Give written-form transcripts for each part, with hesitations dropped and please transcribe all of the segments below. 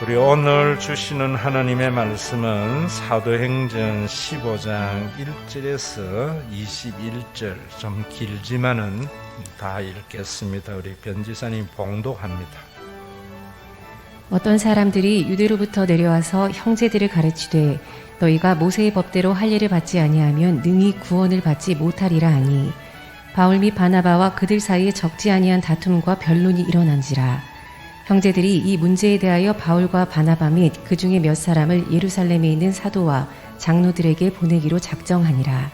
우리 오늘 주시는 하나님의 말씀은 사도행전 15장 1절에서 21절, 좀 길지만은 다 읽겠습니다. 우리 변지사님 봉독합니다. 어떤 사람들이 유대로부터 내려와서 형제들을 가르치되 너희가 모세의 법대로 할 일을 받지 아니하면 능히 구원을 받지 못하리라 하니 바울 및 바나바와 그들 사이에 적지 아니한 다툼과 변론이 일어난지라. 형제들이 이 문제에 대하여 바울과 바나바 및 그 중에 몇 사람을 예루살렘에 있는 사도와 장로들에게 보내기로 작정하니라.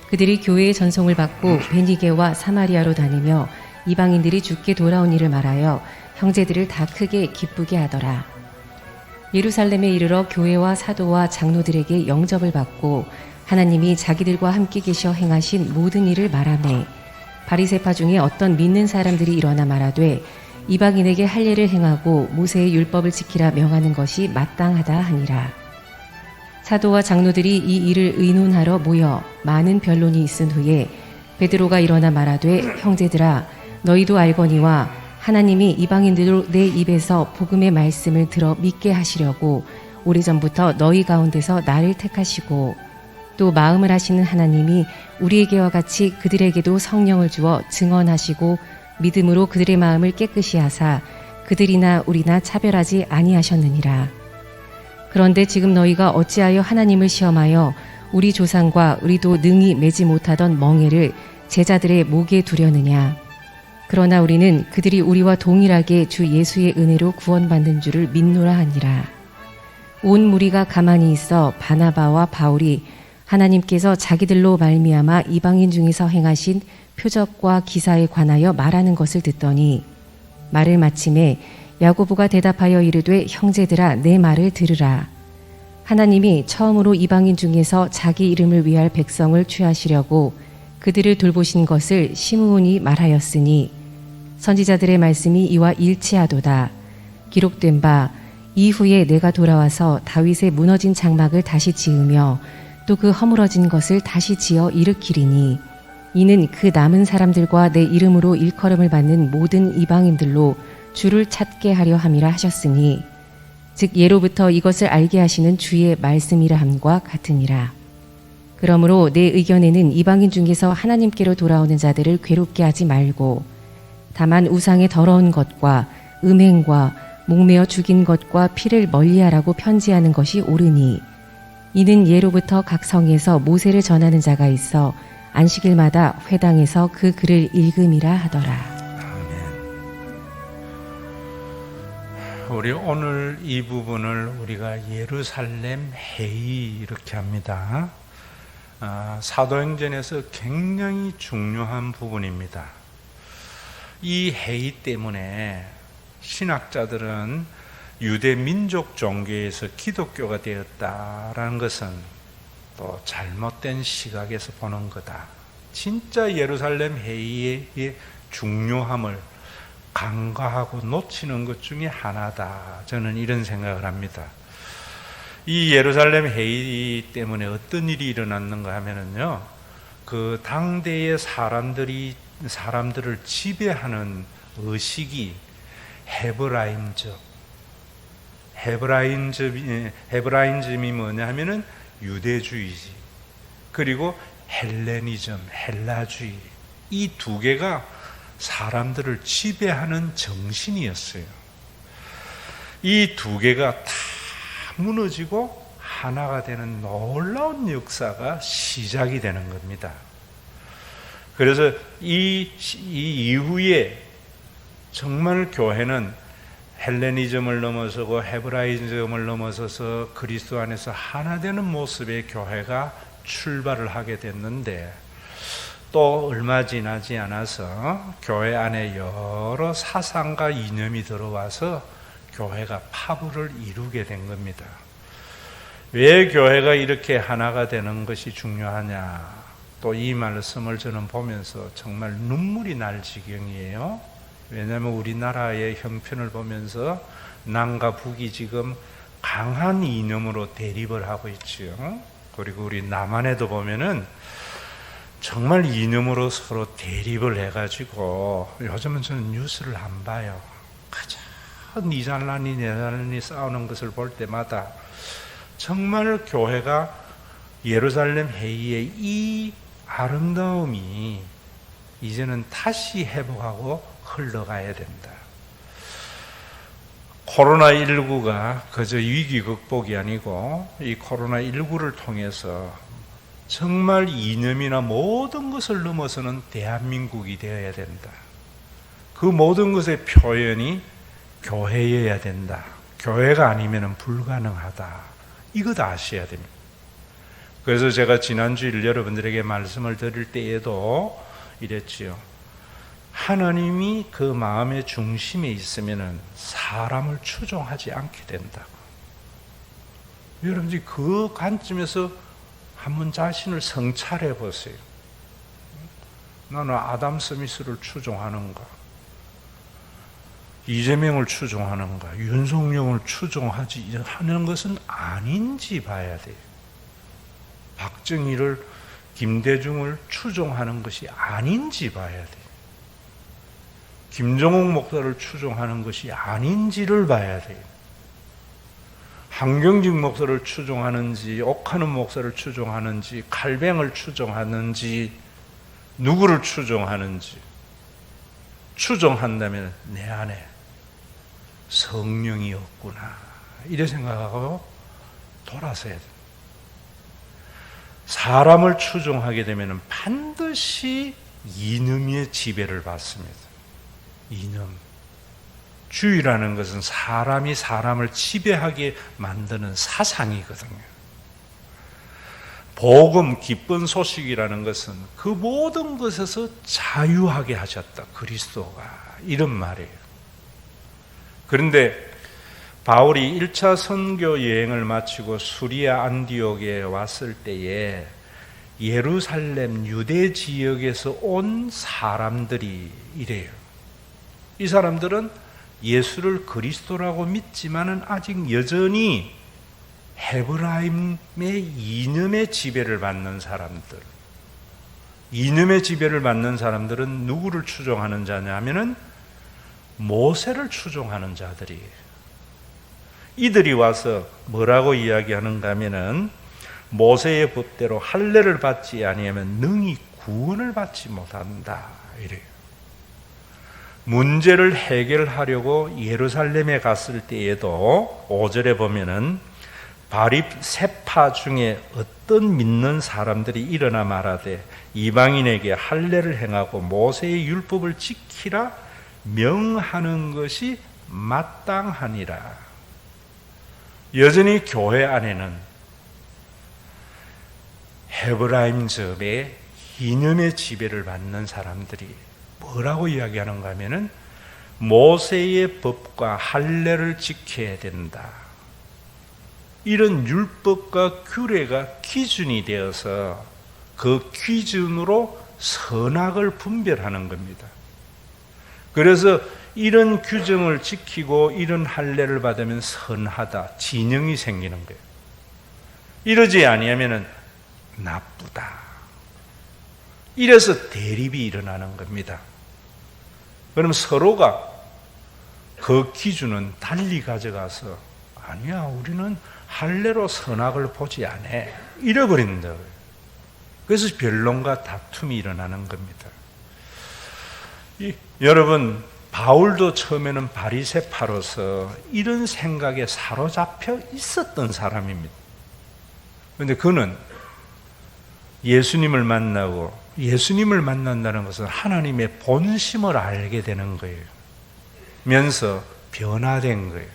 그들이 교회의 전송을 받고 베니게와 사마리아로 다니며 이방인들이 주께 돌아온 일을 말하여 형제들을 다 크게 기쁘게 하더라. 예루살렘에 이르러 교회와 사도와 장로들에게 영접을 받고 하나님이 자기들과 함께 계셔 행하신 모든 일을 말하매 바리새파 중에 어떤 믿는 사람들이 일어나 말하되 이방인에게 할례를 행하고 모세의 율법을 지키라 명하는 것이 마땅하다 하니라. 사도와 장로들이 이 일을 의논하러 모여 많은 변론이 있은 후에 베드로가 일어나 말하되 형제들아 너희도 알거니와 하나님이 이방인들로 내 입에서 복음의 말씀을 들어 믿게 하시려고 오래전부터 너희 가운데서 나를 택하시고 또 마음을 하시는 하나님이 우리에게와 같이 그들에게도 성령을 주어 증언하시고 믿음으로 그들의 마음을 깨끗이 하사 그들이나 우리나 차별하지 아니하셨느니라. 그런데 지금 너희가 어찌하여 하나님을 시험하여 우리 조상과 우리도 능히 매지 못하던 멍에를 제자들의 목에 두려느냐. 그러나 우리는 그들이 우리와 동일하게 주 예수의 은혜로 구원받는 줄을 믿노라 하니라. 온 무리가 가만히 있어 바나바와 바울이 하나님께서 자기들로 말미암아 이방인 중에서 행하신 표적과 기사에 관하여 말하는 것을 듣더니 말을 마침에 야고보가 대답하여 이르되 형제들아 내 말을 들으라. 하나님이 처음으로 이방인 중에서 자기 이름을 위할 백성을 취하시려고 그들을 돌보신 것을 시므온이 말하였으니 선지자들의 말씀이 이와 일치하도다. 기록된 바 이후에 내가 돌아와서 다윗의 무너진 장막을 다시 지으며 또 그 허물어진 것을 다시 지어 일으키리니 이는 그 남은 사람들과 내 이름으로 일컬음을 받는 모든 이방인들로 주를 찾게 하려 함이라 하셨으니 즉 예로부터 이것을 알게 하시는 주의 말씀이라 함과 같으니라. 그러므로 내 의견에는 이방인 중에서 하나님께로 돌아오는 자들을 괴롭게 하지 말고 다만 우상의 더러운 것과 음행과 목매어 죽인 것과 피를 멀리하라고 편지하는 것이 옳으니 이는 예로부터 각 성에서 모세를 전하는 자가 있어 안식일마다 회당에서 그 글을 읽음이라 하더라. 아멘. 우리 오늘 이 부분을 우리가 예루살렘 회의 이렇게 합니다. 사도행전에서 굉장히 중요한 부분입니다. 이 회의 때문에 신학자들은 유대 민족 종교에서 기독교가 되었다라는 것은 또 잘못된 시각에서 보는 거다. 진짜 예루살렘 회의의 중요함을 간과하고 놓치는 것 중에 하나다. 저는 이런 생각을 합니다. 이 예루살렘 회의 때문에 어떤 일이 일어났는가 하면은요, 그 당대의 사람들을 지배하는 의식이 헤브라인즘이 뭐냐 하면은 유대주의지. 그리고 헬레니즘, 헬라주의. 이 두 개가 사람들을 지배하는 정신이었어요. 이 두 개가 다 무너지고 하나가 되는 놀라운 역사가 시작이 되는 겁니다. 그래서 이 이후에 정말 교회는 헬레니즘을 넘어서고 헤브라이즘을 넘어서서 그리스도 안에서 하나 되는 모습의 교회가 출발을 하게 됐는데 또 얼마 지나지 않아서 교회 안에 여러 사상과 이념이 들어와서 교회가 파벌을 이루게 된 겁니다. 왜 교회가 이렇게 하나가 되는 것이 중요하냐? 또 이 말씀을 저는 보면서 정말 눈물이 날 지경이에요. 왜냐하면 우리나라의 형편을 보면서 남과 북이 지금 강한 이념으로 대립을 하고 있지요. 그리고 우리 남한에도 보면은 정말 이념으로 서로 대립을 해가지고 요즘은 저는 뉴스를 안 봐요. 가장 니 잘나니 내 잘나니 싸우는 것을 볼 때마다 정말 교회가 예루살렘 회의의 이 아름다움이 이제는 다시 회복하고 흘러가야 된다. 코로나19가 그저 위기 극복이 아니고 이 코로나19를 통해서 정말 이념이나 모든 것을 넘어서는 대한민국이 되어야 된다. 그 모든 것의 표현이 교회여야 된다. 교회가 아니면 불가능하다. 이것 아셔야 됩니다. 그래서 제가 지난주일 여러분들에게 말씀을 드릴 때에도 이랬지요. 하나님이 그 마음의 중심에 있으면 사람을 추종하지 않게 된다. 여러분들이 그 관점에서 한번 자신을 성찰해 보세요. 나는 아담 스미스를 추종하는가? 이재명을 추종하는가? 윤석열을 추종하지 하는 것은 아닌지 봐야 돼요. 박정희를, 김대중을 추종하는 것이 아닌지 봐야 돼요. 김정옥 목사를 추종하는 것이 아닌지를 봐야 돼요. 한경직 목사를 추종하는지, 옥하는 목사를 추종하는지, 칼뱅을 추종하는지, 누구를 추종하는지 추종한다면 내 안에 성령이 없구나 이래 생각하고 돌아서야 돼. 사람을 추종하게 되면 반드시 이념의 지배를 받습니다. 이념. 주의라는 것은 사람이 사람을 지배하게 만드는 사상이거든요. 복음, 기쁜 소식이라는 것은 그 모든 것에서 자유하게 하셨다. 그리스도가. 이런 말이에요. 그런데 바울이 1차 선교 여행을 마치고 수리아 안디옥에 왔을 때에 예루살렘 유대 지역에서 온 사람들이 이래요. 이 사람들은 예수를 그리스도라고 믿지만은 아직 여전히 헤브라임의 이념의 지배를 받는 사람들. 이념의 지배를 받는 사람들은 누구를 추종하는 자냐 하면은 모세를 추종하는 자들이에요. 이들이 와서 뭐라고 이야기하는가 하면은 모세의 법대로 할례를 받지 아니하면 능히 구원을 받지 못한다 이래요. 문제를 해결하려고 예루살렘에 갔을 때에도 5절에 보면은 바립 세파 중에 어떤 믿는 사람들이 일어나 말하되 이방인에게 할례를 행하고 모세의 율법을 지키라 명하는 것이 마땅하니라. 여전히 교회 안에는 헤브라임점의 이념의 지배를 받는 사람들이 뭐라고 이야기하는가 하면은 모세의 법과 할례를 지켜야 된다. 이런 율법과 규례가 기준이 되어서 그 기준으로 선악을 분별하는 겁니다. 그래서 이런 규정을 지키고 이런 할례를 받으면 선하다, 진영이 생기는 거예요. 이러지 아니하면 나쁘다. 이래서 대립이 일어나는 겁니다. 그럼 서로가 그 기준은 달리 가져가서 아니야, 우리는 할례로 선악을 보지 않아. 잃어버린다. 그래서 변론과 다툼이 일어나는 겁니다. 여러분, 바울도 처음에는 바리새파로서 이런 생각에 사로잡혀 있었던 사람입니다. 그런데 그는 예수님을 만나고 예수님을 만난다는 것은 하나님의 본심을 알게 되는 거예요. 면서 변화된 거예요.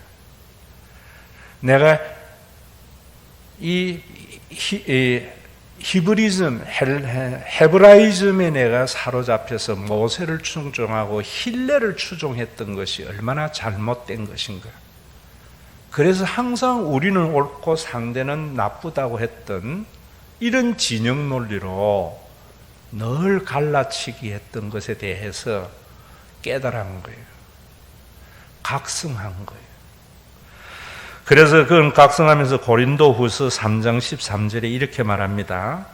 내가 이 히브리즘, 헤브라이즘에 내가 사로잡혀서 모세를 추종하고 힐레를 추종했던 것이 얼마나 잘못된 것인가. 그래서 항상 우리는 옳고 상대는 나쁘다고 했던 이런 진영 논리로 늘 갈라치기 했던 것에 대해서 깨달은 거예요. 각성한 거예요. 그래서 그건 각성하면서 고린도후서 3장 13절에 이렇게 말합니다.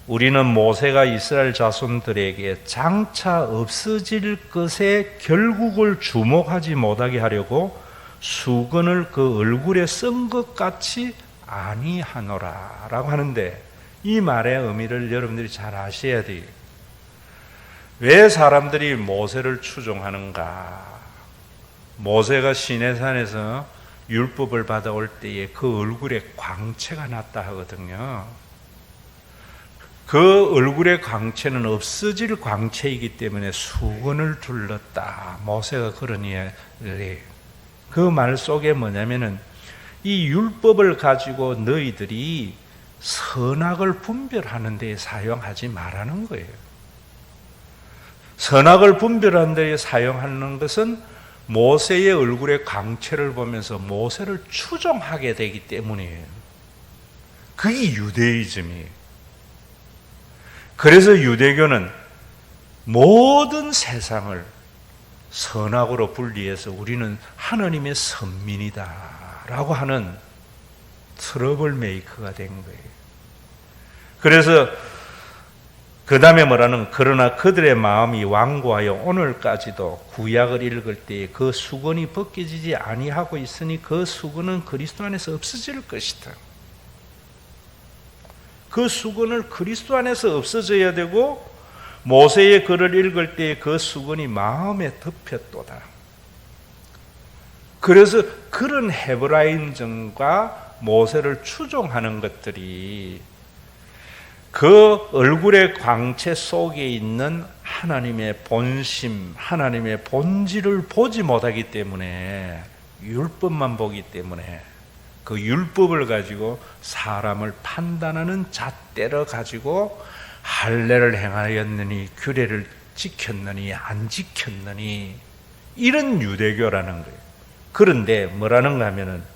우리는 모세가 이스라엘 자손들에게 장차 없어질 것에 결국을 주목하지 못하게 하려고 수건을 그 얼굴에 쓴 것 같이 아니하노라 라고 하는데, 이 말의 의미를 여러분들이 잘 아셔야 돼요. 왜 사람들이 모세를 추종하는가? 모세가 시내산에서 율법을 받아올 때에 그 얼굴에 광채가 났다 하거든요. 그 얼굴의 광채는 없어질 광채이기 때문에 수건을 둘렀다. 모세가 그런 이야기를 해요. 그 말 속에 뭐냐면은 이 율법을 가지고 너희들이 선악을 분별하는 데 사용하지 말라는 거예요. 선악을 분별하는 데 사용하는 것은 모세의 얼굴의 광채를 보면서 모세를 추종하게 되기 때문이에요. 그게 유대이즘이에요. 그래서 유대교는 모든 세상을 선악으로 분리해서 우리는 하나님의 선민이다라고 하는 트러블 메이커가 된 거예요. 그래서 그 다음에 뭐라는, 그러나 그들의 마음이 완고하여 오늘까지도 구약을 읽을 때에 그 수건이 벗겨지지 아니하고 있으니 그 수건은 그리스도 안에서 없어질 것이다. 그 수건을 그리스도 안에서 없어져야 되고, 모세의 글을 읽을 때에 그 수건이 마음에 덮였도다. 그래서 그런 헤브라임전과 모세를 추종하는 것들이 그 얼굴의 광채 속에 있는 하나님의 본심, 하나님의 본질을 보지 못하기 때문에, 율법만 보기 때문에 그 율법을 가지고 사람을 판단하는 잣대를 가지고 할례를 행하였느니 규례를 지켰느니 안 지켰느니, 이런 유대교라는 거예요. 그런데 뭐라는가 하면은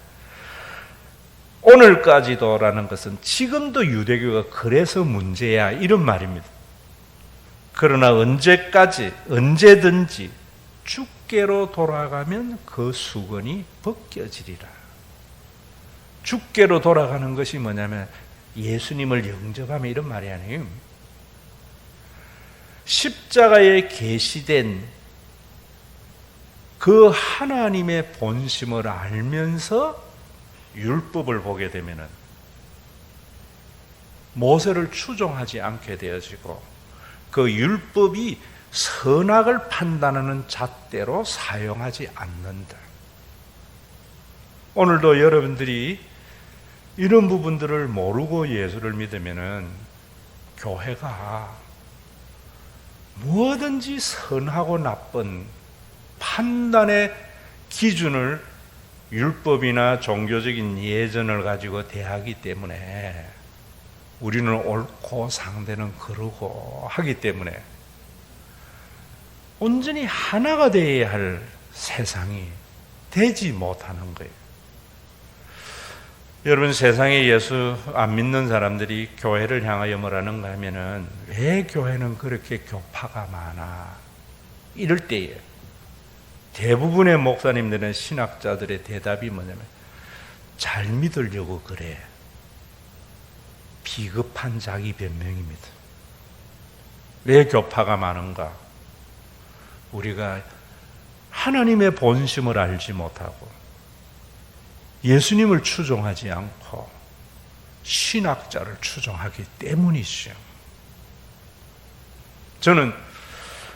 오늘까지도라는 것은 지금도 유대교가 그래서 문제야, 이런 말입니다. 그러나 언제든지 주께로 돌아가면 그 수건이 벗겨지리라. 주께로 돌아가는 것이 뭐냐면 예수님을 영접하면, 이런 말이 아니에요. 십자가에 계시된 그 하나님의 본심을 알면서 율법을 보게 되면은 모세를 추종하지 않게 되어지고, 그 율법이 선악을 판단하는 잣대로 사용하지 않는다. 오늘도 여러분들이 이런 부분들을 모르고 예수를 믿으면은 교회가 뭐든지 선하고 나쁜 판단의 기준을 율법이나 종교적인 예전을 가지고 대하기 때문에, 우리는 옳고 상대는 그러고 하기 때문에 온전히 하나가 되어야 할 세상이 되지 못하는 거예요. 여러분, 세상에 예수 안 믿는 사람들이 교회를 향하여 뭐라는가 하면은, 왜 교회는 그렇게 교파가 많아? 이럴 때에 대부분의 목사님들은, 신학자들의 대답이 뭐냐면, 잘 믿으려고 그래. 비겁한 자기 변명입니다. 왜 교파가 많은가? 우리가 하나님의 본심을 알지 못하고 예수님을 추종하지 않고 신학자를 추종하기 때문이죠. 저는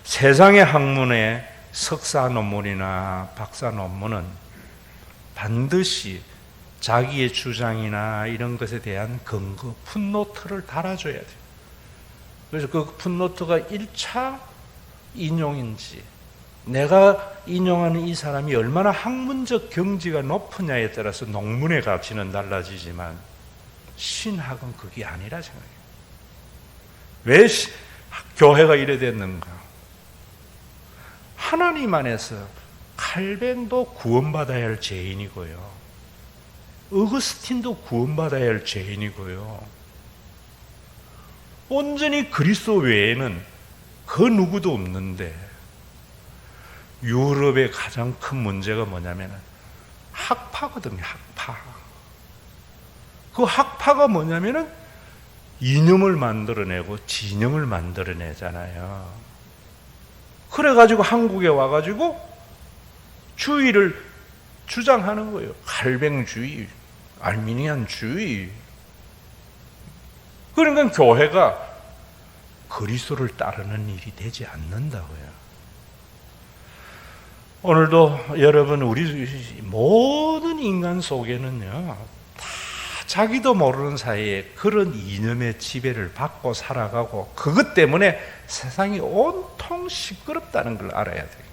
세상의 학문에 석사 논문이나 박사 논문은 반드시 자기의 주장이나 이런 것에 대한 근거, 풋노트를 달아줘야 돼요. 그래서 그 풋노트가 1차 인용인지, 내가 인용하는 이 사람이 얼마나 학문적 경지가 높으냐에 따라서 논문의 가치는 달라지지만, 신학은 그게 아니라 생각해요. 왜 교회가 이래 됐는가? 하나님 안에서 칼뱅도 구원받아야 할 죄인이고요, 어거스틴도 구원받아야 할 죄인이고요, 온전히 그리스도 외에는 그 누구도 없는데, 유럽의 가장 큰 문제가 뭐냐면 학파거든요. 학파. 그 학파가 뭐냐면은 이념을 만들어내고 진영을 만들어내잖아요. 그래가지고 한국에 와가지고 주의를 주장하는 거예요. 할뱅주의, 알미니안주의. 그러니까 교회가 그리스도를 따르는 일이 되지 않는다고요. 오늘도 여러분, 우리 모든 인간 속에는요, 다 자기도 모르는 사이에 그런 이념의 지배를 받고 살아가고, 그것 때문에 세상이 온통 시끄럽다는 걸 알아야 돼요.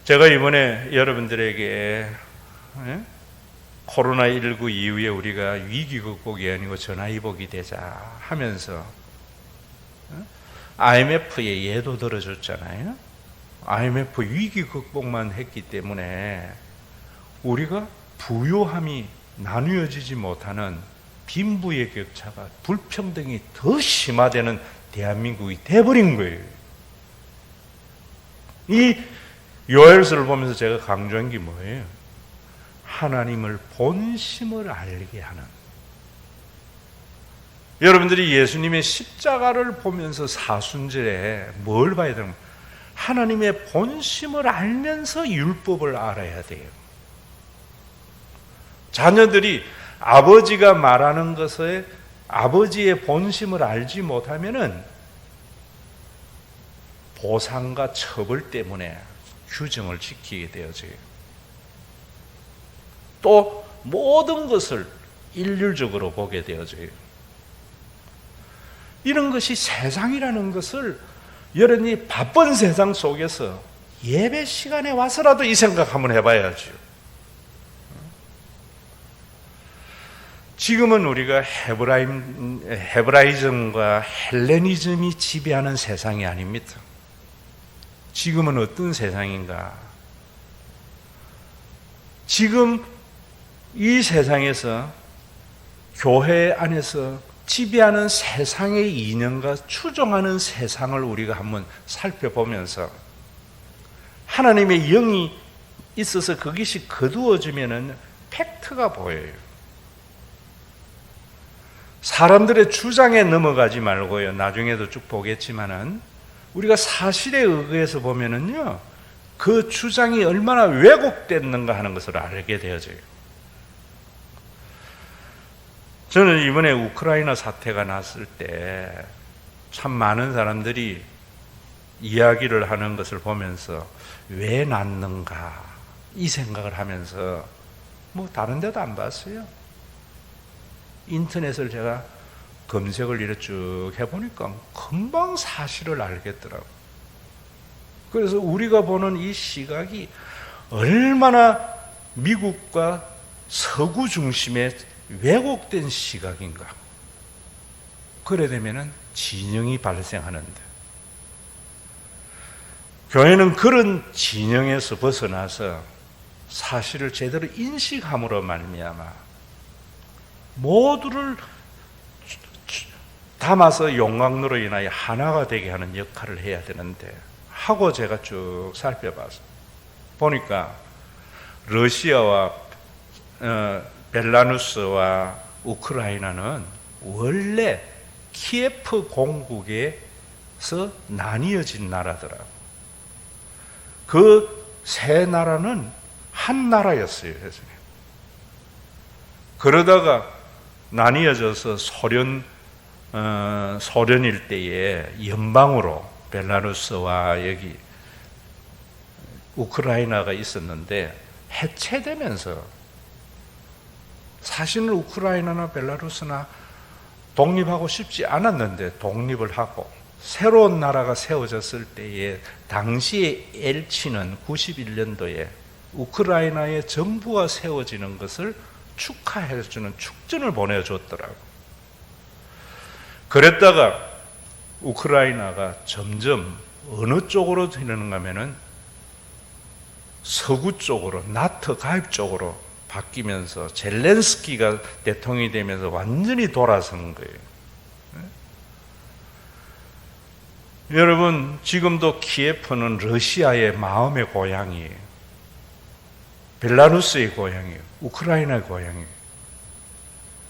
제가 이번에 여러분들에게 코로나19 이후에 우리가 위기 극복이 아니고 전화위복이 되자 하면서 IMF의 예도 들어줬잖아요. IMF 위기 극복만 했기 때문에 우리가 부유함이 나누어지지 못하는 빈부의 격차가, 불평등이 더 심화되는 대한민국이 돼버린 거예요. 이 요엘서를 보면서 제가 강조한 게 뭐예요? 하나님을 본심을 알게 하는. 여러분들이 예수님의 십자가를 보면서 사순절에 뭘 봐야 되는 거예요? 하나님의 본심을 알면서 율법을 알아야 돼요. 자녀들이 아버지가 말하는 것에 아버지의 본심을 알지 못하면은 보상과 처벌 때문에 규정을 지키게 되어져요. 또 모든 것을 일률적으로 보게 되어져요. 이런 것이 세상이라는 것을 여러분이 바쁜 세상 속에서 예배 시간에 와서라도 이 생각 한번 해봐야죠. 지금은 우리가 헤브라이즘과 헬레니즘이 지배하는 세상이 아닙니다. 지금은 어떤 세상인가? 지금 이 세상에서 교회 안에서 지배하는 세상의 이념과 추종하는 세상을 우리가 한번 살펴보면서 하나님의 영이 있어서 그것이 거두어지면은 팩트가 보여요. 사람들의 주장에 넘어가지 말고요. 나중에도 쭉 보겠지만은 우리가 사실에 의해서 보면은요, 그 주장이 얼마나 왜곡됐는가 하는 것을 알게 되어져요. 저는 이번에 우크라이나 사태가 났을 때 참 많은 사람들이 이야기를 하는 것을 보면서 왜 났는가 이 생각을 하면서 뭐 다른 데도 안 봤어요. 인터넷을 제가 검색을 이렇게 쭉 해보니까 금방 사실을 알겠더라고요. 그래서 우리가 보는 이 시각이 얼마나 미국과 서구 중심의 왜곡된 시각인가. 그래 되면은 진영이 발생하는데, 교회는 그런 진영에서 벗어나서 사실을 제대로 인식함으로 말미암아 모두를 담아서 용광로로 인하여 하나가 되게 하는 역할을 해야 되는데, 하고 제가 쭉 살펴봐서 보니까 러시아와 벨라루스와 우크라이나는 원래 키예프 공국에서 나뉘어진 나라더라고요. 그 세 나라는 한 나라였어요. 그러다가 나뉘어져서 소련 일대에 연방으로 벨라루스와 여기 우크라이나가 있었는데 해체되면서, 사실은 우크라이나나 벨라루스나 독립하고 싶지 않았는데 독립을 하고 새로운 나라가 세워졌을 때에 당시의 엘치는 91년도에 우크라이나의 정부가 세워지는 것을 축하해주는 축전을 보내줬더라고요. 그랬다가 우크라이나가 점점 어느 쪽으로 되는가 하면은 서구 쪽으로, 나토 가입 쪽으로 바뀌면서 젤렌스키가 대통령이 되면서 완전히 돌아선 거예요. 여러분, 지금도 키예프는 러시아의 마음의 고향이에요. 벨라루스의 고향이에요. 우크라이나의 고향이에요.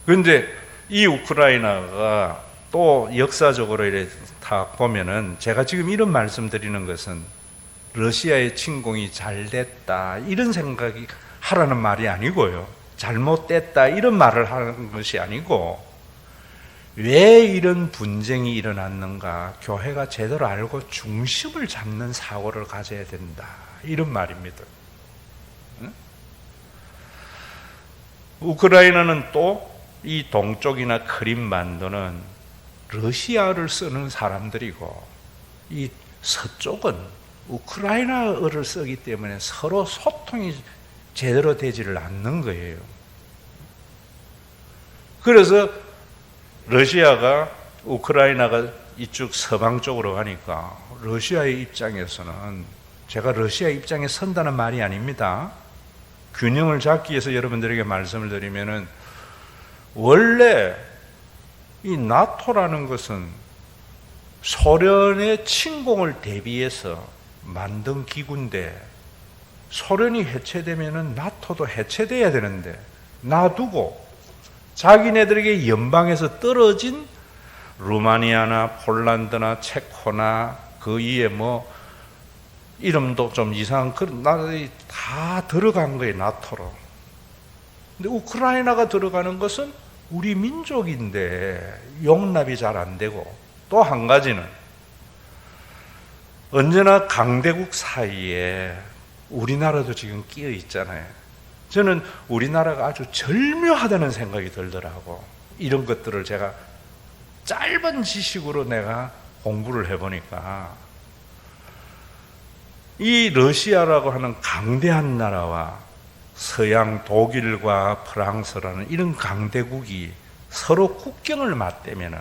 그런데 이 우크라이나가 또 역사적으로 이렇게 다 보면은, 제가 지금 이런 말씀 드리는 것은 러시아의 침공이 잘 됐다 이런 생각이 하라는 말이 아니고요. 잘못됐다 이런 말을 하는 것이 아니고, 왜 이런 분쟁이 일어났는가 교회가 제대로 알고 중심을 잡는 사고를 가져야 된다 이런 말입니다. 우크라이나는 또 이 동쪽이나 크림반도는 러시아어를 쓰는 사람들이고, 이 서쪽은 우크라이나어를 쓰기 때문에 서로 소통이 제대로 되지를 않는 거예요. 그래서 러시아가, 우크라이나가 이쪽 서방 쪽으로 가니까 러시아의 입장에서는, 제가 러시아 입장에 선다는 말이 아닙니다. 균형을 잡기 위해서 여러분들에게 말씀을 드리면은, 원래 이 나토라는 것은 소련의 침공을 대비해서 만든 기구인데, 소련이 해체되면은 나토도 해체돼야 되는데 놔두고 자기네들에게 연방에서 떨어진 루마니아나 폴란드나 체코나 그 위에 뭐 이름도 좀 이상한 그런 나라들이 다 들어간 거예요, 나토로. 근데 우크라이나가 들어가는 것은 우리 민족인데 용납이 잘 안 되고, 또 한 가지는 언제나 강대국 사이에 우리나라도 지금 끼어 있잖아요. 저는 우리나라가 아주 절묘하다는 생각이 들더라고. 이런 것들을 제가 짧은 지식으로 내가 공부를 해보니까, 이 러시아라고 하는 강대한 나라와 서양 독일과 프랑스라는 이런 강대국이 서로 국경을 맞대면은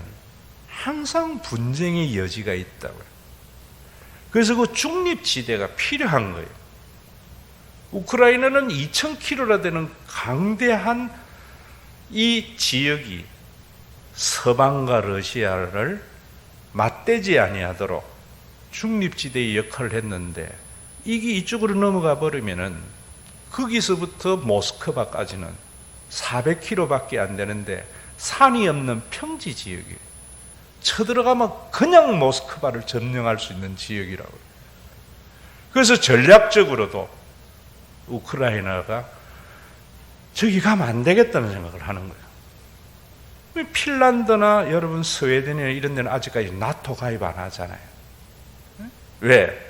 항상 분쟁의 여지가 있다고요. 그래서 그 중립지대가 필요한 거예요. 우크라이나는 2000km나 되는 강대한 이 지역이 서방과 러시아를 맞대지 아니하도록 중립지대의 역할을 했는데, 이게 이쪽으로 넘어가 버리면은 거기서부터 모스크바까지는 400km밖에 안 되는데 산이 없는 평지 지역이에요. 쳐들어가면 그냥 모스크바를 점령할 수 있는 지역이라고요. 그래서 전략적으로도 우크라이나가 저기 가면 안 되겠다는 생각을 하는 거예요. 핀란드나 여러분 스웨덴이나 이런 데는 아직까지 나토 가입 안 하잖아요. 왜?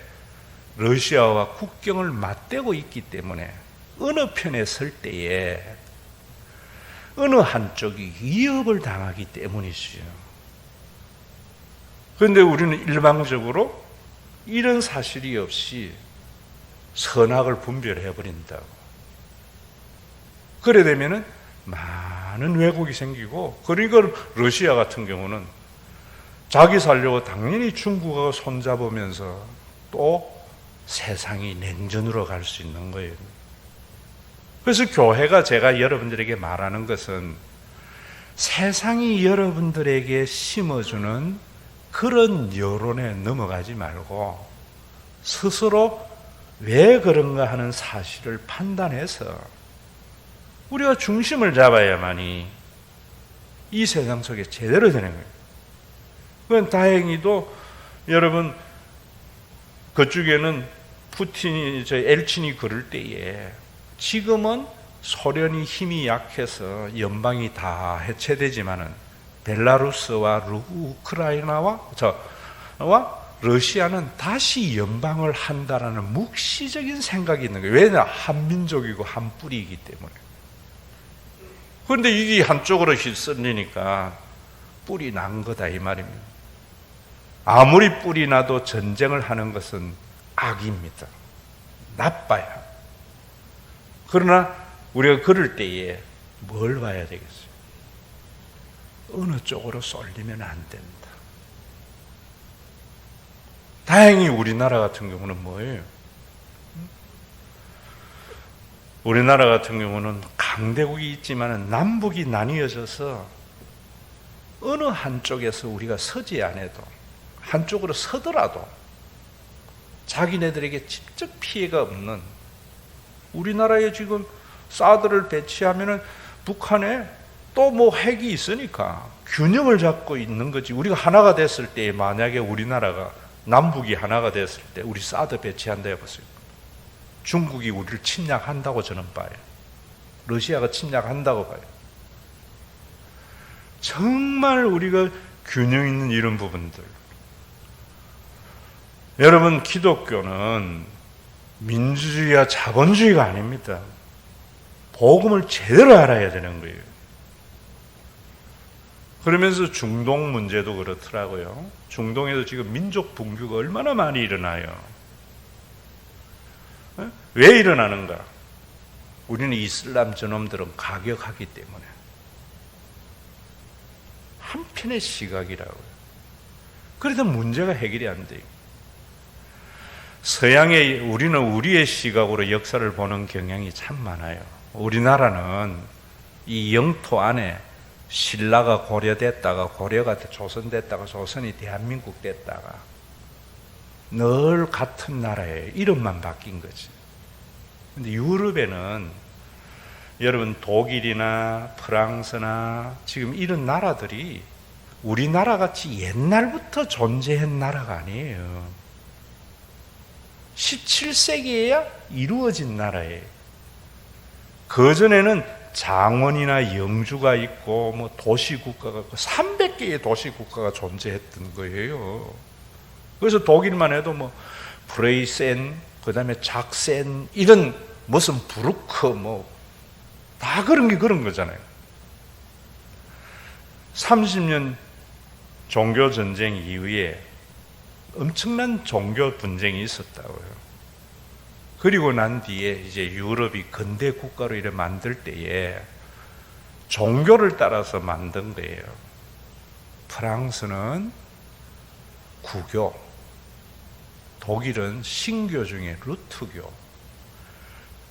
러시아와 국경을 맞대고 있기 때문에 어느 편에 설 때에 어느 한쪽이 위협을 당하기 때문이죠. 그런데 우리는 일방적으로 이런 사실이 없이 선악을 분별해 버린다고. 그래 되면은 많은 왜곡이 생기고, 그러니까 러시아 같은 경우는 자기 살려고 당연히 중국하고 손잡으면서 또 세상이 냉전으로 갈 수 있는 거예요. 그래서 교회가, 제가 여러분들에게 말하는 것은 세상이 여러분들에게 심어주는 그런 여론에 넘어가지 말고 스스로 왜 그런가 하는 사실을 판단해서 우리가 중심을 잡아야만이 이 세상 속에 제대로 되는 거예요. 그건 다행히도 여러분 그쪽에는 푸틴이, 엘친이 그럴 때에 지금은 소련이 힘이 약해서 연방이 다 해체되지만은 벨라루스와 우크라이나와 러시아는 다시 연방을 한다라는 묵시적인 생각이 있는 거예요. 왜냐? 한민족이고 한 뿌리이기 때문에. 그런데 이게 한쪽으로 휩쓸리니까 뿔이 난 거다 이 말입니다. 아무리 뿔이 나도 전쟁을 하는 것은 악입니다. 나빠요. 그러나 우리가 그럴 때에 뭘 봐야 되겠어요? 어느 쪽으로 쏠리면 안 된다. 다행히 우리나라 같은 경우는 뭐예요? 우리나라 같은 경우는 강대국이 있지만 남북이 나뉘어져서 어느 한쪽에서 우리가 서지 않아도, 한쪽으로 서더라도 자기네들에게 직접 피해가 없는, 우리나라에 지금 사드를 배치하면은 북한에 또 뭐 핵이 있으니까 균형을 잡고 있는 거지. 우리가 하나가 됐을 때 만약에 우리나라가 남북이 하나가 됐을 때 우리 사드 배치한다 해보세요. 중국이 우리를 침략한다고 저는 봐요. 러시아가 침략한다고 봐요. 정말 우리가 균형 있는 이런 부분들. 여러분, 기독교는 민주주의와 자본주의가 아닙니다. 복음을 제대로 알아야 되는 거예요. 그러면서 중동 문제도 그렇더라고요. 중동에도 지금 민족 분규가 얼마나 많이 일어나요. 왜 일어나는가? 우리는 이슬람 저놈들은 가격하기 때문에. 한편의 시각이라고요. 그래도 문제가 해결이 안 돼요. 서양의, 우리는 우리의 시각으로 역사를 보는 경향이 참 많아요. 우리나라는 이 영토 안에 신라가 고려됐다가 고려가 조선됐다가 조선이 대한민국 됐다가 늘 같은 나라예요. 이름만 바뀐 거지. 근데 유럽에는 여러분 독일이나 프랑스나 지금 이런 나라들이 우리나라 같이 옛날부터 존재한 나라가 아니에요. 17세기에야 이루어진 나라예요. 그전에는 장원이나 영주가 있고 뭐 도시국가가 있고 300개의 도시국가가 존재했던 거예요. 그래서 독일만 해도 뭐 프레이센, 그 다음에 작센, 이런 무슨 부르크 뭐 다 그런 거잖아요. 30년 종교 전쟁 이후에 엄청난 종교 분쟁이 있었다고요. 그리고 난 뒤에 이제 유럽이 근대 국가로 이래 만들 때에 종교를 따라서 만든 거예요. 프랑스는 구교, 독일은 신교 중에 루트교,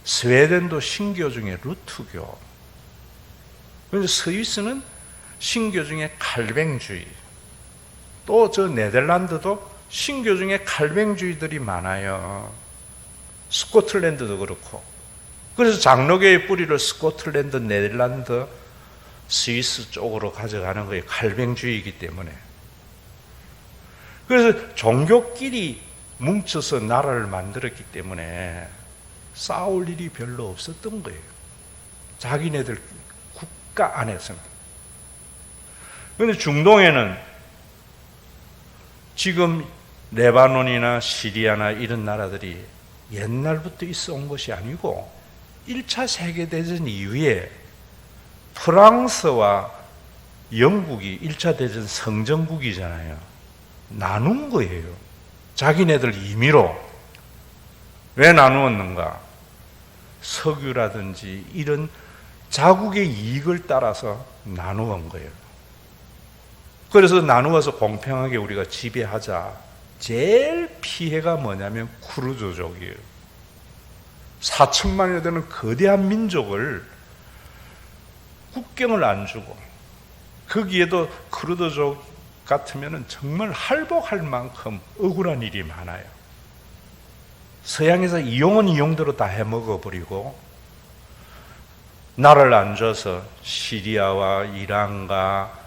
스웨덴도 신교 중에 루트교, 그런데 스위스는 신교 중에 칼뱅주의, 또 저 네덜란드도 신교 중에 칼뱅주의들이 많아요. 스코틀랜드도 그렇고. 그래서 장로교의 뿌리를 스코틀랜드, 네덜란드, 스위스 쪽으로 가져가는 거예요. 칼뱅주의이기 때문에. 그래서 종교끼리 뭉쳐서 나라를 만들었기 때문에 싸울 일이 별로 없었던 거예요. 자기네들 국가 안에서는. 그런데 중동에는 지금 레바논이나 시리아나 이런 나라들이 옛날부터 있어 온 것이 아니고 1차 세계대전 이후에 프랑스와 영국이 1차 대전 성전국이잖아요. 나눈 거예요. 자기네들 임의로. 왜 나누었는가? 석유라든지 이런 자국의 이익을 따라서 나누은 거예요. 그래서 나누어서 공평하게 우리가 지배하자. 제일 피해가 뭐냐면 쿠르드족이에요. 4천만여 되는 거대한 민족을 국경을 안 주고, 거기에도 쿠르드족 같으면 정말 할복할 만큼 억울한 일이 많아요. 서양에서 이용은 이용대로 다 해먹어버리고 나라를 안 줘서 시리아와 이란과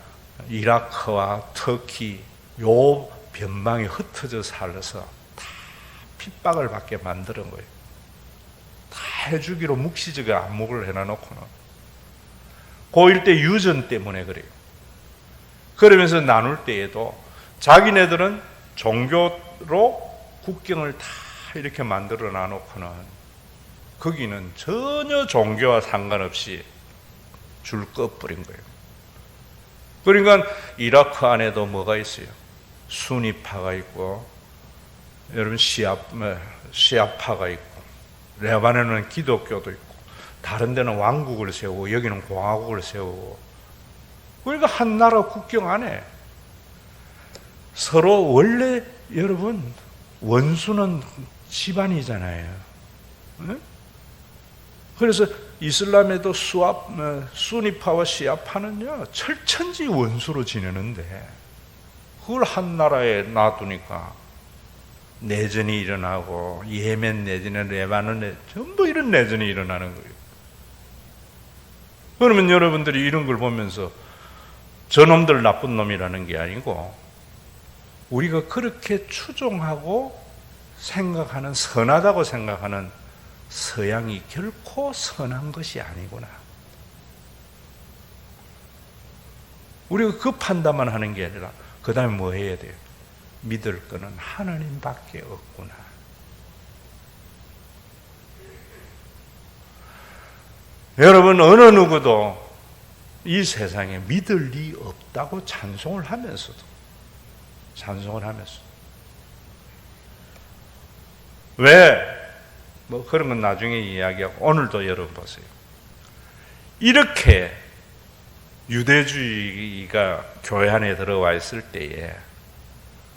이라크와 터키 요 변방에 흩어져 살아서 다 핍박을 받게 만드는 거예요. 다 해주기로 묵시적인 안목을 해놔놓고는 고1 때 유전 때문에 그래요. 그러면서 나눌 때에도 자기네들은 종교로 국경을 다 이렇게 만들어 놔놓고는 거기는 전혀 종교와 상관없이 줄 꺼버린 거예요. 그러니까 이라크 안에도 뭐가 있어요? 수니파가 있고, 여러분 시아파가 있고, 레바논은 기독교도 있고, 다른 데는 왕국을 세우고 여기는 공화국을 세우고. 그러니까 한 나라 국경 안에 서로 원래 여러분 원수는 집안이잖아요. 네? 그래서 이슬람에도 수니파와 시아파는요 철천지 원수로 지내는데 그걸 한 나라에 놔두니까 내전이 일어나고 예멘 내전에 레바논에 전부 이런 내전이 일어나는 거예요. 그러면 여러분들이 이런 걸 보면서 저놈들 나쁜 놈이라는 게 아니고 우리가 그렇게 추종하고 생각하는, 선하다고 생각하는 서양이 결코 선한 것이 아니구나. 우리가 그 판단만 하는 게 아니라 그 다음에 뭐 해야 돼요? 믿을 거는 하나님밖에 없구나. 여러분, 어느 누구도 이 세상에 믿을 리 없다고 찬송을 하면서 왜? 뭐 그런 건 나중에 이야기하고, 오늘도 여러분 보세요. 이렇게 유대주의가 교회 안에 들어와 있을 때에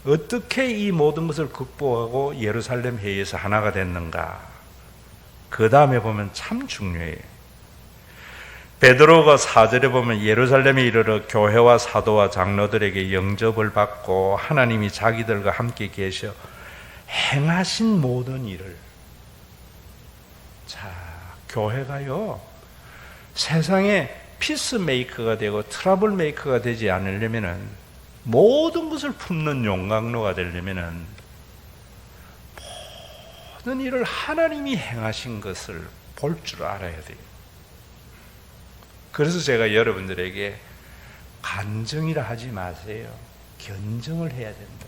어떻게 이 모든 것을 극복하고 예루살렘 회의에서 하나가 됐는가? 그 다음에 보면 참 중요해요. 베드로가 4절에 보면 예루살렘에 이르러 교회와 사도와 장로들에게 영접을 받고 하나님이 자기들과 함께 계셔 행하신 모든 일을. 자, 교회가요, 세상에 피스메이커가 되고 트러블 메이커가 되지 않으려면은, 모든 것을 품는 용광로가 되려면은 모든 일을 하나님이 행하신 것을 볼 줄 알아야 돼요. 그래서 제가 여러분들에게 간증이라 하지 마세요. 견증을 해야 된다.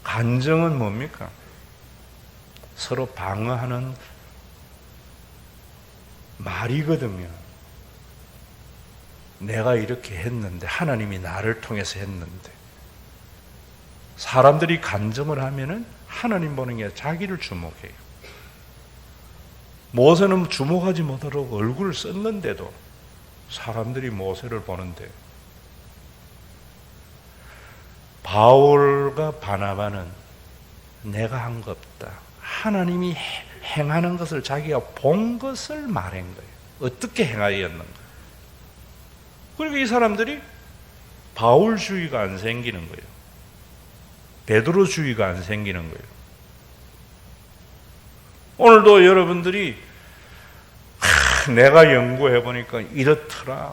간증은 뭡니까? 서로 방어하는 말이거든요. 내가 이렇게 했는데, 하나님이 나를 통해서 했는데. 사람들이 간증을 하면은 하나님 보는 게 자기를 주목해요. 모세는 주목하지 못하도록 얼굴을 썼는데도 사람들이 모세를 보는데, 바울과 바나바는 내가 한 거 없다, 하나님이 행하는 것을 자기가 본 것을 말한 거예요. 어떻게 행하였는가. 그리고 이 사람들이 바울주의가 안 생기는 거예요. 베드로주의가 안 생기는 거예요. 오늘도 여러분들이 내가 연구해 보니까 이렇더라,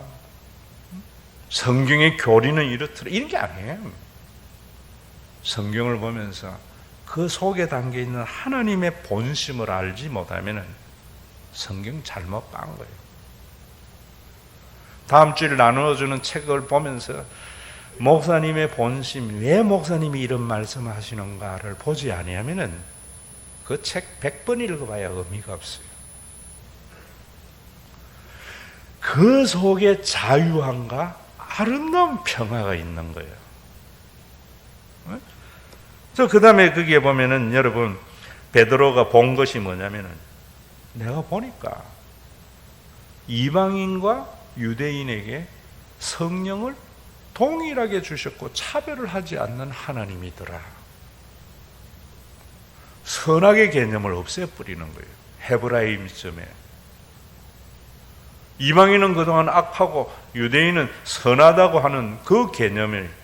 성경의 교리는 이렇더라, 이런 게 아니에요. 성경을 보면서 그 속에 담겨 있는 하나님의 본심을 알지 못하면 성경 잘못 본 거예요. 다음 주일 나누어주는 책을 보면서 목사님의 본심, 왜 목사님이 이런 말씀하시는가를 보지 아니하면은 그 책 100번 읽어봐야 의미가 없어요. 그 속에 자유함과 아름다운 평화가 있는 거예요. 그 다음에 거기에 보면은 여러분, 베드로가 본 것이 뭐냐면은, 내가 보니까 이방인과 유대인에게 성령을 동일하게 주셨고 차별을 하지 않는 하나님이더라. 선악의 개념을 없애버리는 거예요. 헤브라임점에. 이방인은 그동안 악하고 유대인은 선하다고 하는 그 개념을,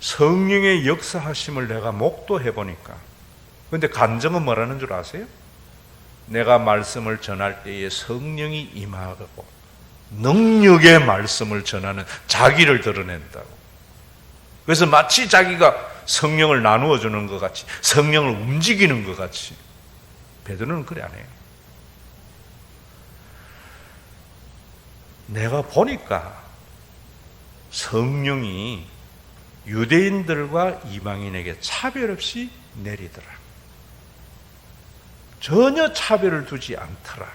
성령의 역사하심을 내가 목도해 보니까, 그런데 간증은 뭐라는 줄 아세요? 내가 말씀을 전할 때에 성령이 임하고 능력의 말씀을 전하는 자기를 드러낸다고. 그래서 마치 자기가 성령을 나누어 주는 것 같이, 성령을 움직이는 것 같이. 베드로는 그래 안 해요. 내가 보니까 성령이 유대인들과 이방인에게 차별 없이 내리더라. 전혀 차별을 두지 않더라.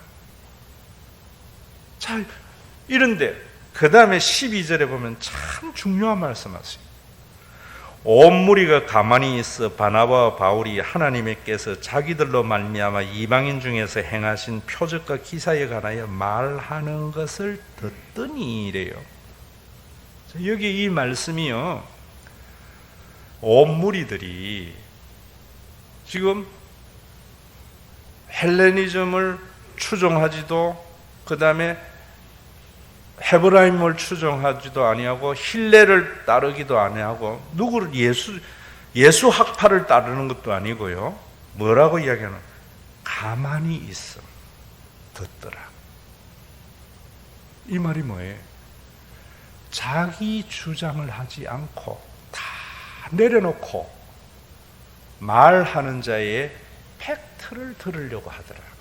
자, 이런데 그 다음에 12절에 보면 참 중요한 말씀하세요. 온 무리가 가만히 있어 바나바와 바울이 하나님께서 자기들로 말미암아 이방인 중에서 행하신 표적과 기사에 관하여 말하는 것을 듣더니 이래요. 여기 이 말씀이요, 온 무리들이 지금 헬레니즘을 추종하지도, 그 다음에 헤브라임을 추종하지도 아니하고 힐레를 따르기도 아니하고 누구를 예수 학파를 따르는 것도 아니고요. 뭐라고 이야기하는? 가만히 있어 듣더라. 이 말이 뭐예요? 자기 주장을 하지 않고 다 내려놓고 말하는 자의 팩트를 들으려고 하더라고요.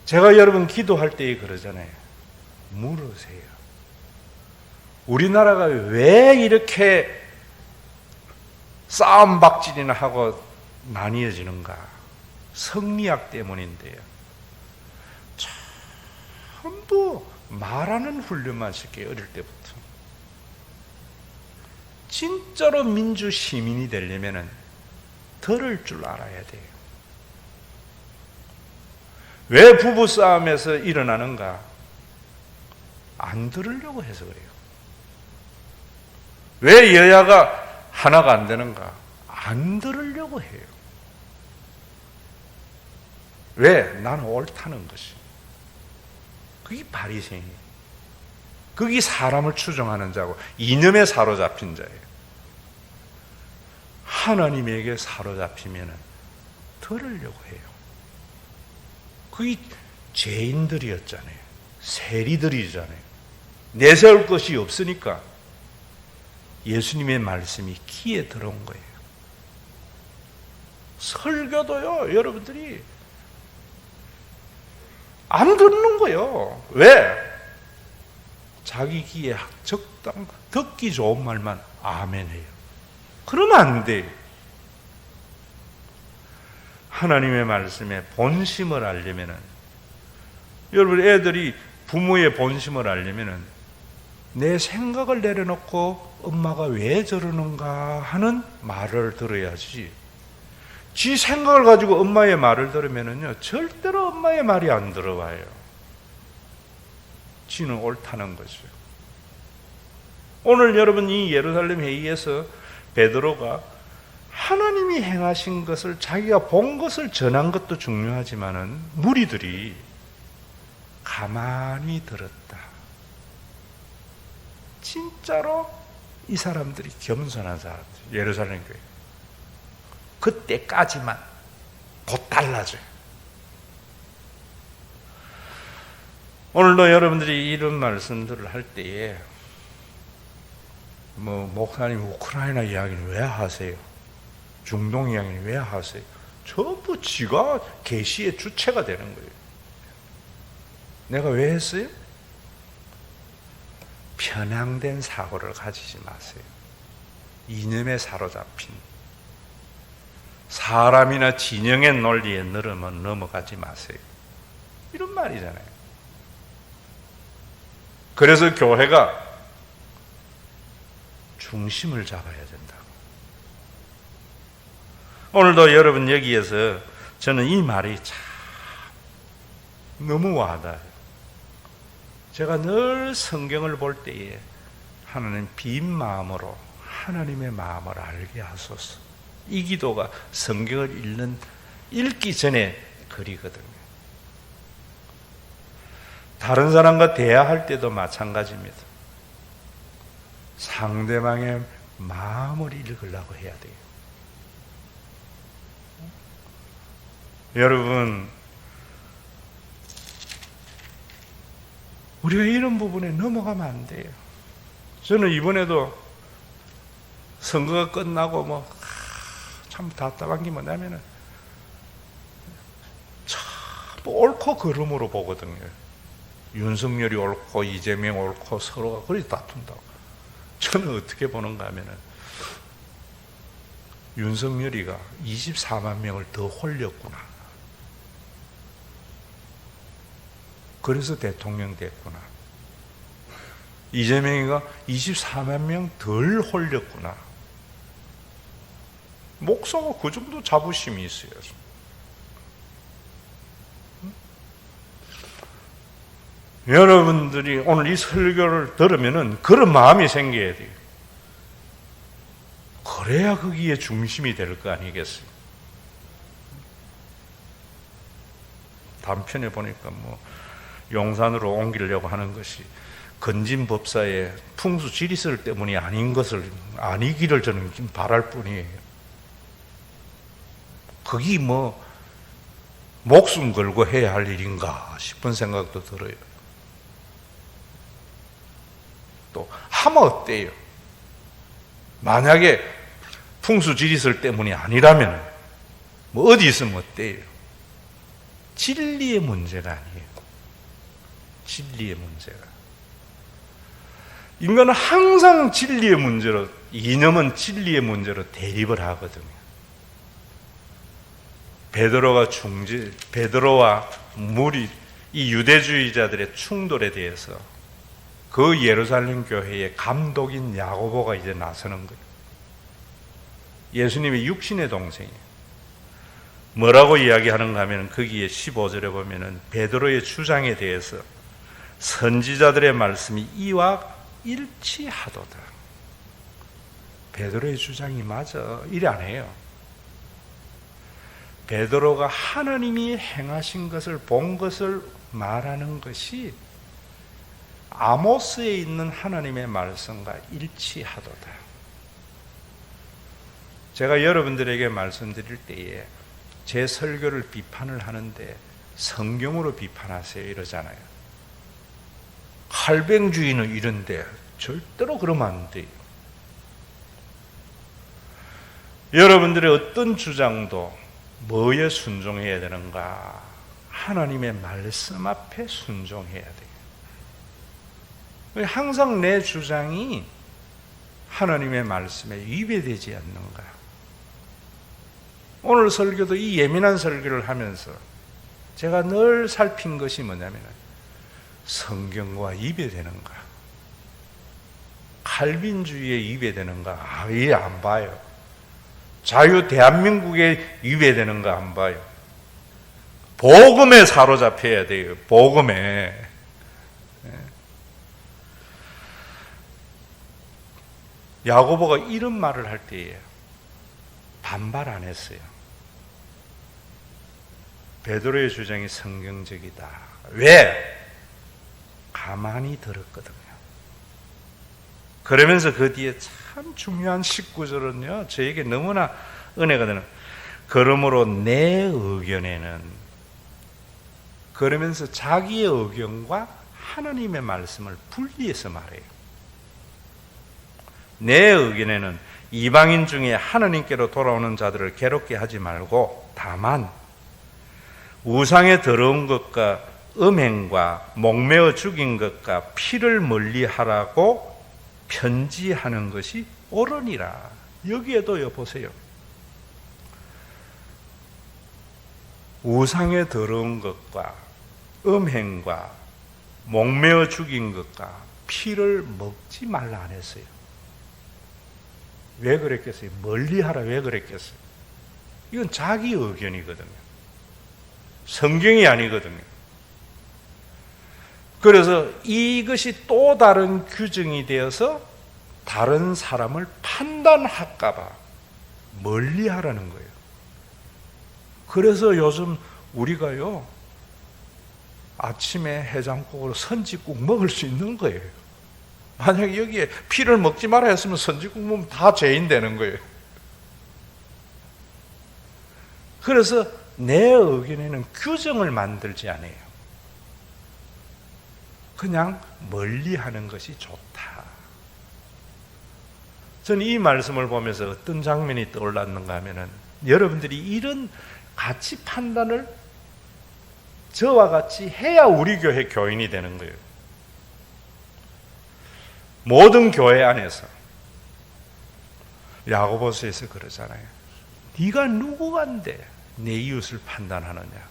제가 여러분 기도할 때 그러잖아요. 물으세요. 우리나라가 왜 이렇게 싸움박질이나 하고 나뉘어지는가? 성리학 때문인데요. 전부 말하는 훈련만 시켜요. 어릴 때부터. 진짜로 민주 시민이 되려면 들을 줄 알아야 돼요. 왜 부부싸움에서 일어나는가? 안 들으려고 해서 그래요. 왜 여야가 하나가 안 되는가? 안 들으려고 해요. 왜? 나는 옳다는 것이. 그게 바리새인이에요. 그게 사람을 추종하는 자고 이념에 사로잡힌 자예요. 하나님에게 사로잡히면 들으려고 해요. 그게 죄인들이었잖아요. 세리들이잖아요. 내세울 것이 없으니까 예수님의 말씀이 귀에 들어온 거예요. 설교도요, 여러분들이 안 듣는 거예요. 왜? 자기 귀에 적당, 듣기 좋은 말만 아멘 해요. 그러면 안 돼요. 하나님의 말씀에 본심을 알려면은, 여러분 애들이 부모의 본심을 알려면은 내 생각을 내려놓고 엄마가 왜 저러는가 하는 말을 들어야지. 지 생각을 가지고 엄마의 말을 들으면은요, 절대로 엄마의 말이 안 들어와요. 지는 옳다는 거죠. 오늘 여러분 이 예루살렘 회의에서 베드로가 하나님이 행하신 것을 자기가 본 것을 전한 것도 중요하지만은 무리들이 가만히 들었다. 진짜로 이 사람들이 겸손한 사람들, 예루살렘 교회. 그때까지만 곧 달라져요. 오늘도 여러분들이 이런 말씀들을 할 때에 목사님 우크라이나 이야기는 왜 하세요? 중동 이야기는 왜 하세요? 전부 지가 계시의 주체가 되는 거예요. 내가 왜 했어요? 편향된 사고를 가지지 마세요. 이념에 사로잡힌 사람이나 진영의 논리에 넘어가지 마세요. 이런 말이잖아요. 그래서 교회가 중심을 잡아야 된다고. 오늘도 여러분 여기에서 저는 이 말이 참 너무 와닿아요. 제가 늘 성경을 볼 때에 하나님 빈 마음으로 하나님의 마음을 알게 하소서. 이 기도가 성경을 읽기 전에 그리거든요. 다른 사람과 대화할 때도 마찬가지입니다. 상대방의 마음을 읽으려고 해야 돼요. 여러분, 우리가 이런 부분에 넘어가면 안 돼요. 저는 이번에도 선거가 끝나고 참 답답한 게 뭐냐면은 참 옳고 그름으로 보거든요. 윤석열이 옳고 이재명 옳고 서로가 그리 다툰다고. 저는 어떻게 보는가 하면은 윤석열이가 24만 명을 더 홀렸구나. 그래서 대통령 됐구나. 이재명이가 24만 명 덜 홀렸구나. 목사가 그 정도 자부심이 있어야죠. 여러분들이 오늘 이 설교를 들으면은 그런 마음이 생겨야 돼요. 그래야 거기에 중심이 될 거 아니겠어요? 단편에 보니까 용산으로 옮기려고 하는 것이 건진법사의 풍수 지리설 때문이 아니기를 저는 바랄 뿐이에요. 그게 목숨 걸고 해야 할 일인가 싶은 생각도 들어요. 또 하면 어때요? 만약에 풍수지리설 때문이 아니라면 뭐 어디 있으면 어때요? 진리의 문제가 아니에요. 진리의 문제가. 인간은 항상 진리의 문제로, 이념은 진리의 문제로 대립을 하거든요. 베드로와 이 유대주의자들의 충돌에 대해서 그 예루살렘 교회의 감독인 야고보가 이제 나서는 거예요. 예수님의 육신의 동생이에요. 뭐라고 이야기하는가 하면 거기에 15절에 보면은 베드로의 주장에 대해서 선지자들의 말씀이 이와 일치하도다. 베드로의 주장이 맞아. 이래 안 해요. 베드로가 하나님이 행하신 것을 본 것을 말하는 것이 아모스에 있는 하나님의 말씀과 일치하도다. 제가 여러분들에게 말씀드릴 때에 제 설교를 비판을 하는데 성경으로 비판하세요 이러잖아요. 칼뱅주의는 이런데 절대로 그러면 안 돼요. 여러분들의 어떤 주장도 뭐에 순종해야 되는가? 하나님의 말씀 앞에 순종해야 돼요. 항상 내 주장이 하나님의 말씀에 위배되지 않는가? 오늘 설교도 이 예민한 설교를 하면서 제가 늘 살핀 것이 뭐냐면 성경과 위배되는가? 칼빈주의에 위배되는가? 아예 안 봐요. 자유 대한민국에 위배되는가 안 봐요. 복음에 사로잡혀야 돼요. 복음에. 야고보가 이런 말을 할 때에 반발 안 했어요. 베드로의 주장이 성경적이다. 왜? 가만히 들었거든요. 그러면서 그 뒤에 참 중요한 19절은요, 저에게 너무나 은혜가 되는, 그러므로 내 의견에는, 그러면서 자기의 의견과 하나님의 말씀을 분리해서 말해요. 내 의견에는 이방인 중에 하나님께로 돌아오는 자들을 괴롭게 하지 말고 다만 우상에 더러운 것과 음행과 목매어 죽인 것과 피를 멀리하라고 편지하는 것이 옳으니라. 여기에도 보세요. 우상에 더러운 것과 음행과 목매어 죽인 것과 피를 먹지 말라 안 했어요. 왜 그랬겠어요? 멀리하라 왜 그랬겠어요? 이건 자기 의견이거든요. 성경이 아니거든요. 그래서 이것이 또 다른 규정이 되어서 다른 사람을 판단할까봐 멀리하라는 거예요. 그래서 요즘 우리가요, 아침에 해장국으로 선지국 먹을 수 있는 거예요. 만약에 여기에 피를 먹지 마라 했으면 선지국 먹으면 다 죄인 되는 거예요. 그래서 내 의견에는 규정을 만들지 않아요. 그냥 멀리하는 것이 좋다. 저는 이 말씀을 보면서 어떤 장면이 떠올랐는가 하면은 여러분들이 이런 가치 판단을 저와 같이 해야 우리 교회 교인이 되는 거예요. 모든 교회 안에서 야고보서에서 그러잖아요. 네가 누구간데 내 이웃을 판단하느냐?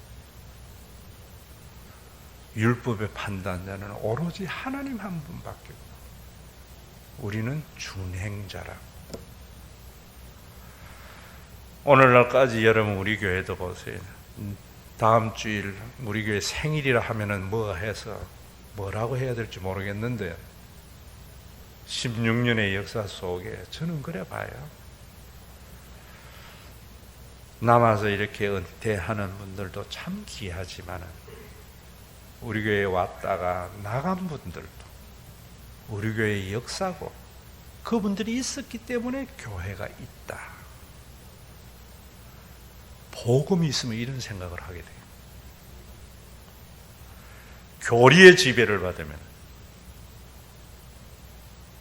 율법의 판단자는 오로지 하나님 한 분밖에 없고 우리는 준행자라고. 오늘날까지 여러분 우리 교회도 보세요. 다음 주일 우리 교회 생일이라 하면은 뭐가 해서 뭐라고 해야 될지 모르겠는데 16년의 역사 속에 저는 그래 봐요. 남아서 이렇게 은퇴하는 분들도 참 귀하지만 우리 교회에 왔다가 나간 분들도 우리 교회의 역사고 그분들이 있었기 때문에 교회가 있다. 복음이 있으면 이런 생각을 하게 돼요. 교리의 지배를 받으면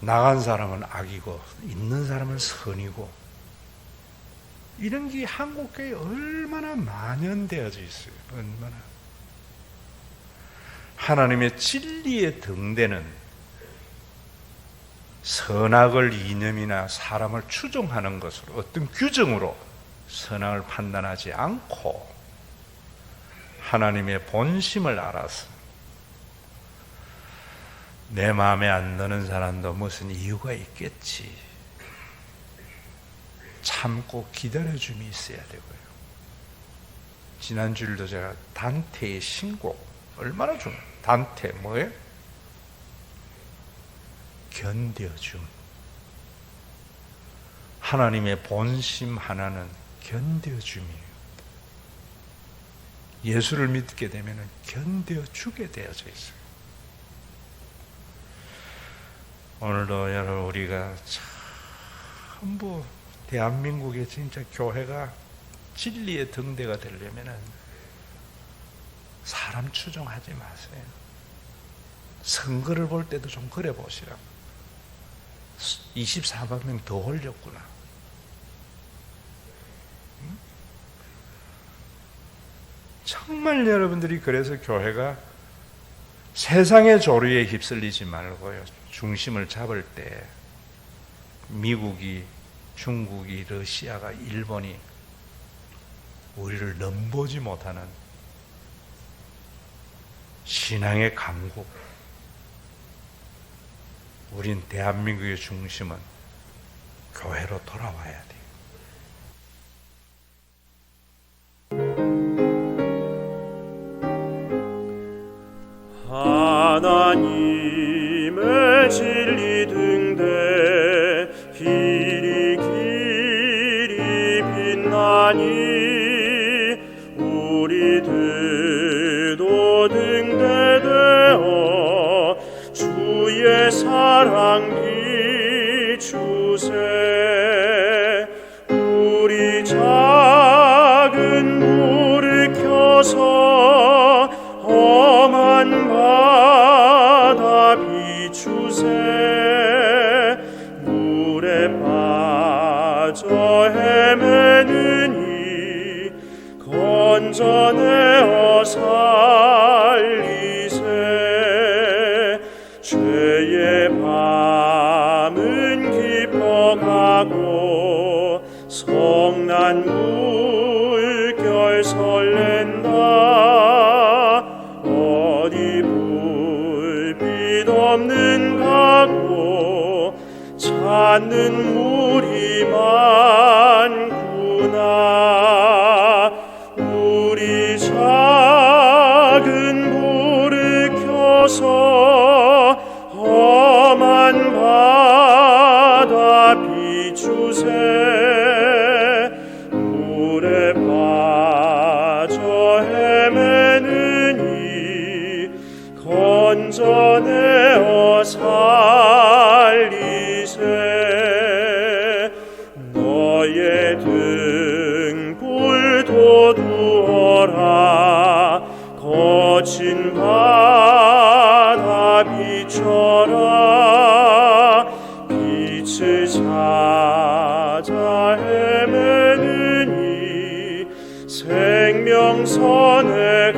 나간 사람은 악이고 있는 사람은 선이고, 이런 게 한국교회에 얼마나 만연되어져 있어요. 얼마나. 하나님의 진리의 등대는 선악을 이념이나 사람을 추종하는 것으로, 어떤 규정으로 선악을 판단하지 않고 하나님의 본심을 알아서, 내 마음에 안 드는 사람도 무슨 이유가 있겠지, 참고 기다려줌이 있어야 되고요. 지난주일도 제가 단테의 신곡 얼마나 중요해요. 단테 뭐예요? 견뎌줌. 하나님의 본심 하나는 견뎌줌이에요. 예수를 믿게 되면 견뎌주게 되어져 있어요. 오늘도 여러분, 우리가 전부 대한민국의 진짜 교회가 진리의 등대가 되려면 사람 추종하지 마세요. 선거를 볼 때도 좀 그래 보시라. 24만 명 더 올렸구나. 정말 여러분들이, 그래서 교회가 세상의 조류에 휩쓸리지 말고요, 중심을 잡을 때 미국이, 중국이, 러시아가, 일본이 우리를 넘보지 못하는 신앙의 강국, 우린 대한민국의 중심은 교회로 돌아와야 돼요. 하나님의 진리 등대 길이 빛나니 우리들도 등대되어 주의 사랑 비추세. 우리 작은 불을 켜서 험한 바다 비추세. 물에 빠져 헤매느니 건져내어 살리세. 죄의 밤은 깊어가고 성난 물결 설렌다. 어디 불빛 없는 가고 찾는 물이 많구나. 우리 작은 불을 켜서 험한 바다 비추세. 물에 빠져 헤매느니 건져내어 살리세. 너의 등불 돋우어라. 거친 바다 비춰라. 빛을 찾아 헤매느니 생명선에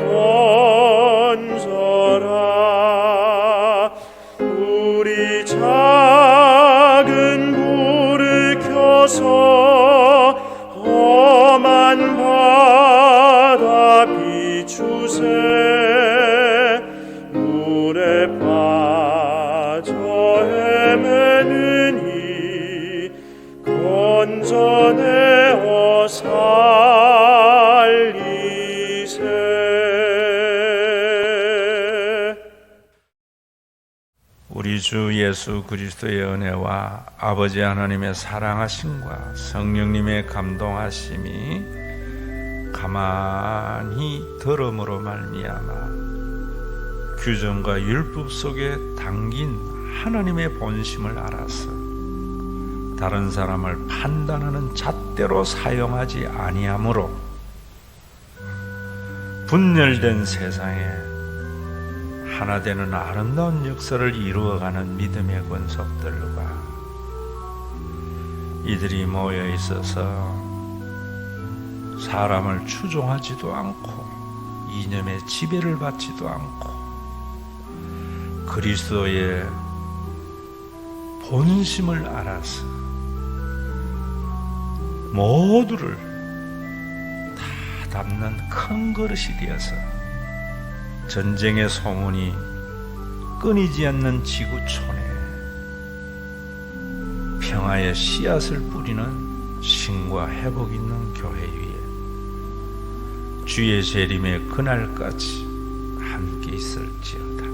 건져라. 우리 작은 불을 켜서 험한 바다 비추세. 물에 빠져 헤매느니 건져내어 살리세. 우리 주 예수 그리스도의 은혜와 아버지 하나님의 사랑하심과 성령님의 감동하심이 가만히 들음으로 말미암아 규정과 율법 속에 담긴 하나님의 본심을 알아서 다른 사람을 판단하는 잣대로 사용하지 아니하므로 분열된 세상에 하나 되는 아름다운 역사를 이루어가는 믿음의 권속들과 이들이 모여 있어서 사람을 추종하지도 않고 이념의 지배를 받지도 않고 그리스도의 본심을 알아서 모두를 다 담는 큰 그릇이 되어서 전쟁의 소문이 끊이지 않는 지구촌에 평화의 씨앗을 뿌리는 신과 회복 있는 교회 위에 주의 재림의 그날까지 함께 있을지어다.